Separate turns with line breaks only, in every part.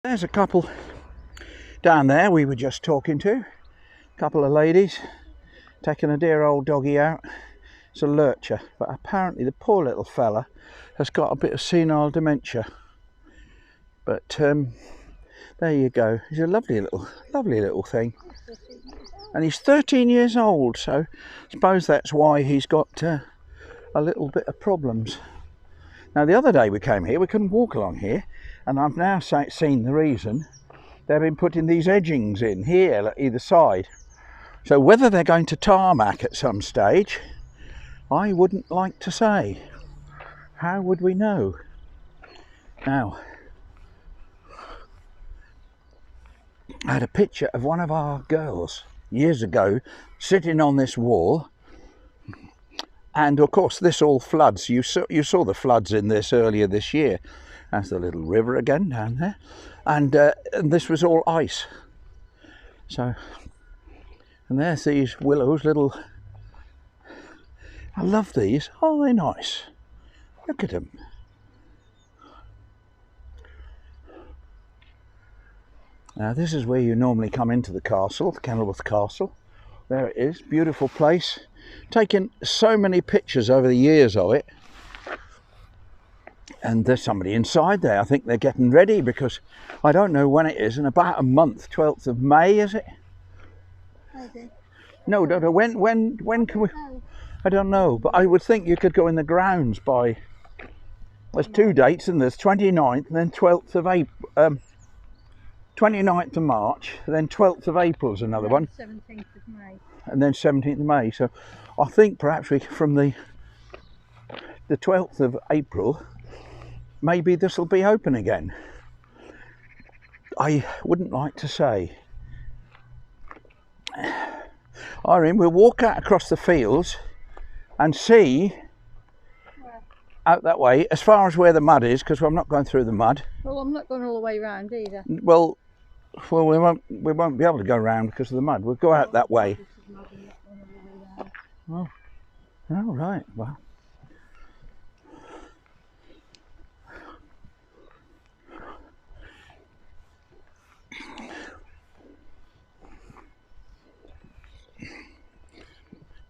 There's a couple down there we were just talking to. A couple of ladies taking a dear old doggy out. It's a lurcher, but apparently the poor little fella has got a bit of senile dementia. But there you go. He's a lovely little thing. And he's 13 years old, so I suppose that's why he's got a little bit of problems. Now, the other day we came here, we couldn't walk along here, and I've now seen the reason. They've been putting these edgings in here at either side. So whether they're going to tarmac at some stage, I wouldn't like to say. How would we know? Now, I had a picture of one of our girls years ago sitting on this wall, and of course this all floods. You saw the floods in this earlier this year. That's the little river again down there, and this was all ice. So, and there's these willows, little. I love these. Oh, they're nice. Look at them. Now this is where you normally come into the castle, the Kenilworth Castle. There it is, beautiful place. Taken so many pictures over the years of it. And there's somebody inside there. I think they're getting ready because I don't know when it is. In about a month, 12th of May, is it?
Maybe.
No, when can we? I don't know, but I would think you could go in the grounds by. There's two dates, and there's 29th and then 12th of April. 29th of March, then 12th of April is another one.
17th of May.
And then 17th of May. So I think perhaps from the 12th of April, maybe this will be open again. I wouldn't like to say. Irene, we'll walk out across the fields and see out that way, as far as where the mud is, because I'm not going through the mud.
Well, I'm not going all the way round either.
Well, we won't be able to go round because of the mud. We'll go out that way. Oh, right. Well,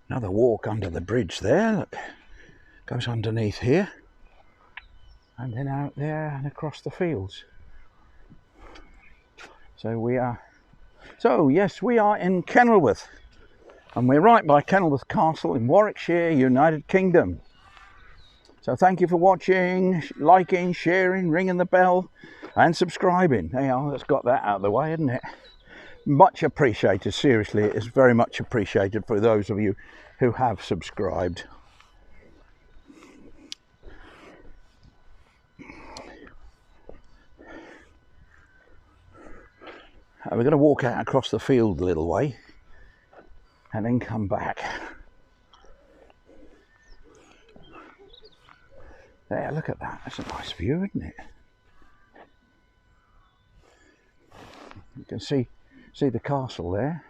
another walk under the bridge there. Look, goes underneath here, and then out there and across the fields. So yes, we are in Kenilworth, and we're right by Kenilworth Castle in Warwickshire, United Kingdom. So thank you for watching, liking, sharing, ringing the bell, and subscribing. There you are, that's got that out of the way, isn't it? Much appreciated, seriously, it is very much appreciated for those of you who have subscribed. We're going to walk out across the field a little way and then come back. There, look at that. That's a nice view, isn't it? You can see the castle there.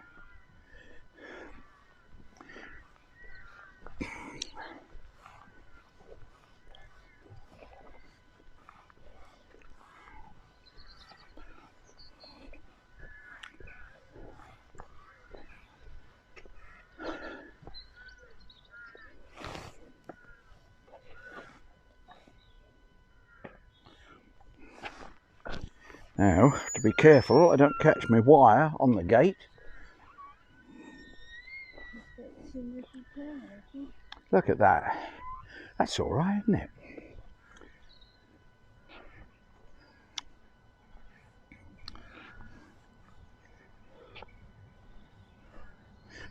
Now, to be careful I don't catch my wire on the gate. Look at that. That's all right, isn't it?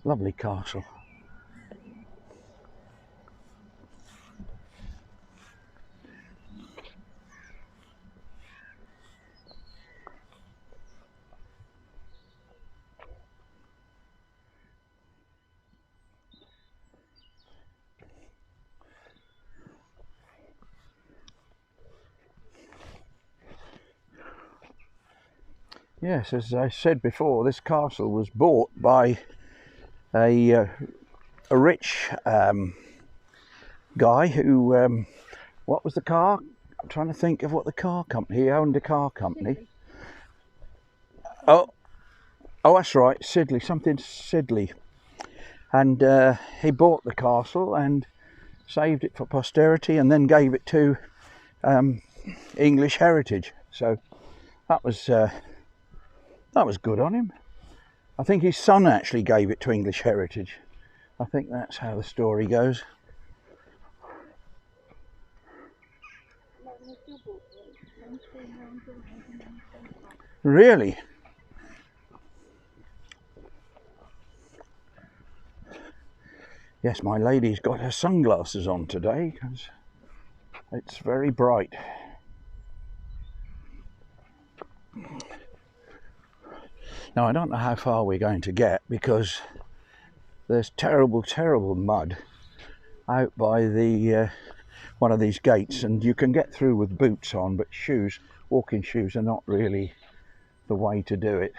Lovely castle. Yes, as I said before, this castle was bought by a rich guy who, what was the car? I'm trying to think of what the car company, he owned a car company. Oh, that's right, Sidley, something Sidley. And he bought the castle and saved it for posterity, and then gave it to English Heritage. So that was good on him. I think his son actually gave it to English Heritage. I think that's how the story goes. Really? Yes, my lady's got her sunglasses on today because it's very bright. Now I don't know how far we're going to get because there's terrible, terrible mud out by the one of these gates, and you can get through with boots on, but shoes, walking shoes, are not really the way to do it.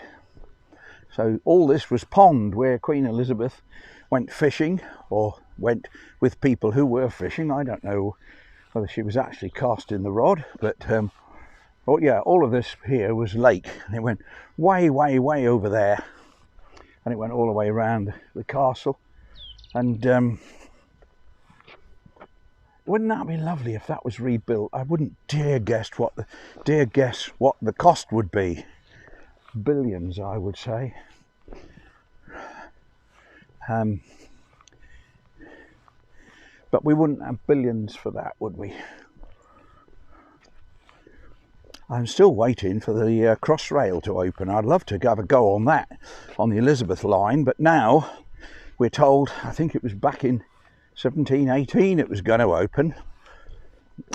So all this was pond where Queen Elizabeth went fishing, or went with people who were fishing. I don't know whether she was actually casting the rod, but oh yeah, all of this here was lake, and it went way, way, way over there, and it went all the way around the castle. And wouldn't that be lovely if that was rebuilt? I wouldn't dare guess what the cost would be. Billions, I would say. But we wouldn't have billions for that, would we? I'm still waiting for the Crossrail to open. I'd love to have a go on that, on the Elizabeth line, but now we're told, I think it was back in 1718 it was going to open,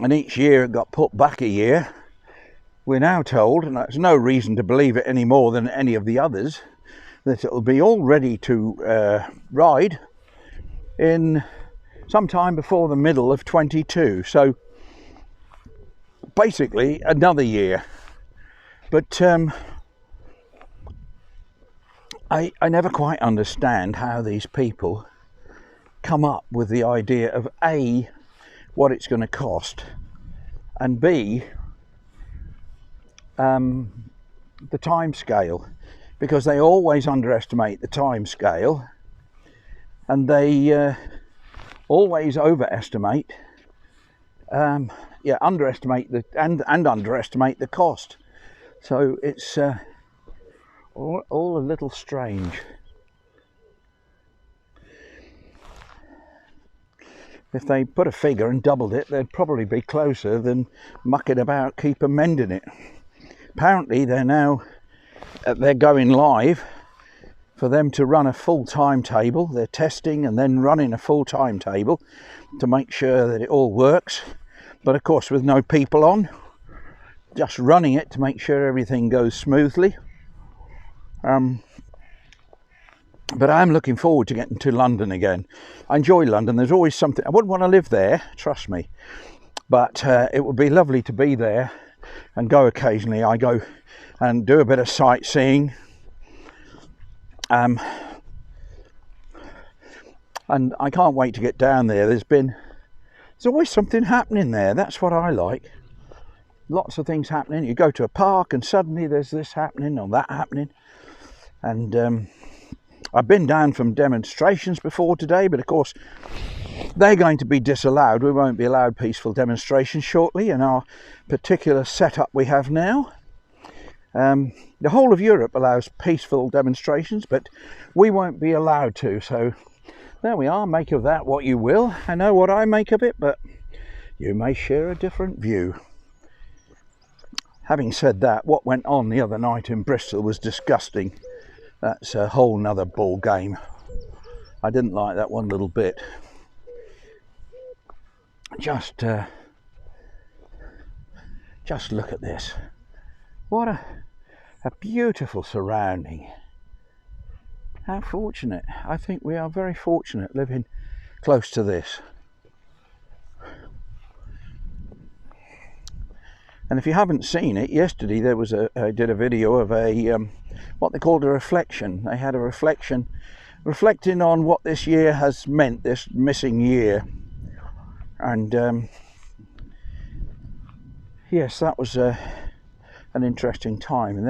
and each year it got put back a year. We're now told, and there's no reason to believe it any more than any of the others, that it'll be all ready to ride in sometime before the middle of 22. So basically another year. But I never quite understand how these people come up with the idea of A, what it's going to cost, and B, the time scale, because they always underestimate the time scale, and they always overestimate, underestimate the and underestimate the cost. So it's all a little strange. If they put a figure and doubled it, they'd probably be closer than mucking about keep amending it. Apparently they're going live for them to run a full timetable. They're testing and then running a full timetable to make sure that it all works, but of course with no people on, just running it to make sure everything goes smoothly. But I'm looking forward to getting to London again. I enjoy London. There's always something. I wouldn't want to live there, trust me, but it would be lovely to be there and go occasionally. I go and do a bit of sightseeing, and I can't wait to get down there. There's always something happening there. That's what I like. Lots of things happening. You go to a park and suddenly there's this happening or that happening. And I've been down from demonstrations before today, but of course they're going to be disallowed. We won't be allowed peaceful demonstrations shortly in our particular setup we have now. The whole of Europe allows peaceful demonstrations, but we won't be allowed to. So there we are. Make of that what you will. I know what I make of it, but you may share a different view. Having said that, what went on the other night in Bristol was disgusting. That's a whole nother ball game. I didn't like that one little bit. Just look at this. What a beautiful surrounding. How fortunate. I think we are very fortunate living close to this. And if you haven't seen it, yesterday there was I did a video of a what they called a reflection. They had a reflection reflecting on what this year has meant, this missing year. And yes, that was an interesting time. And then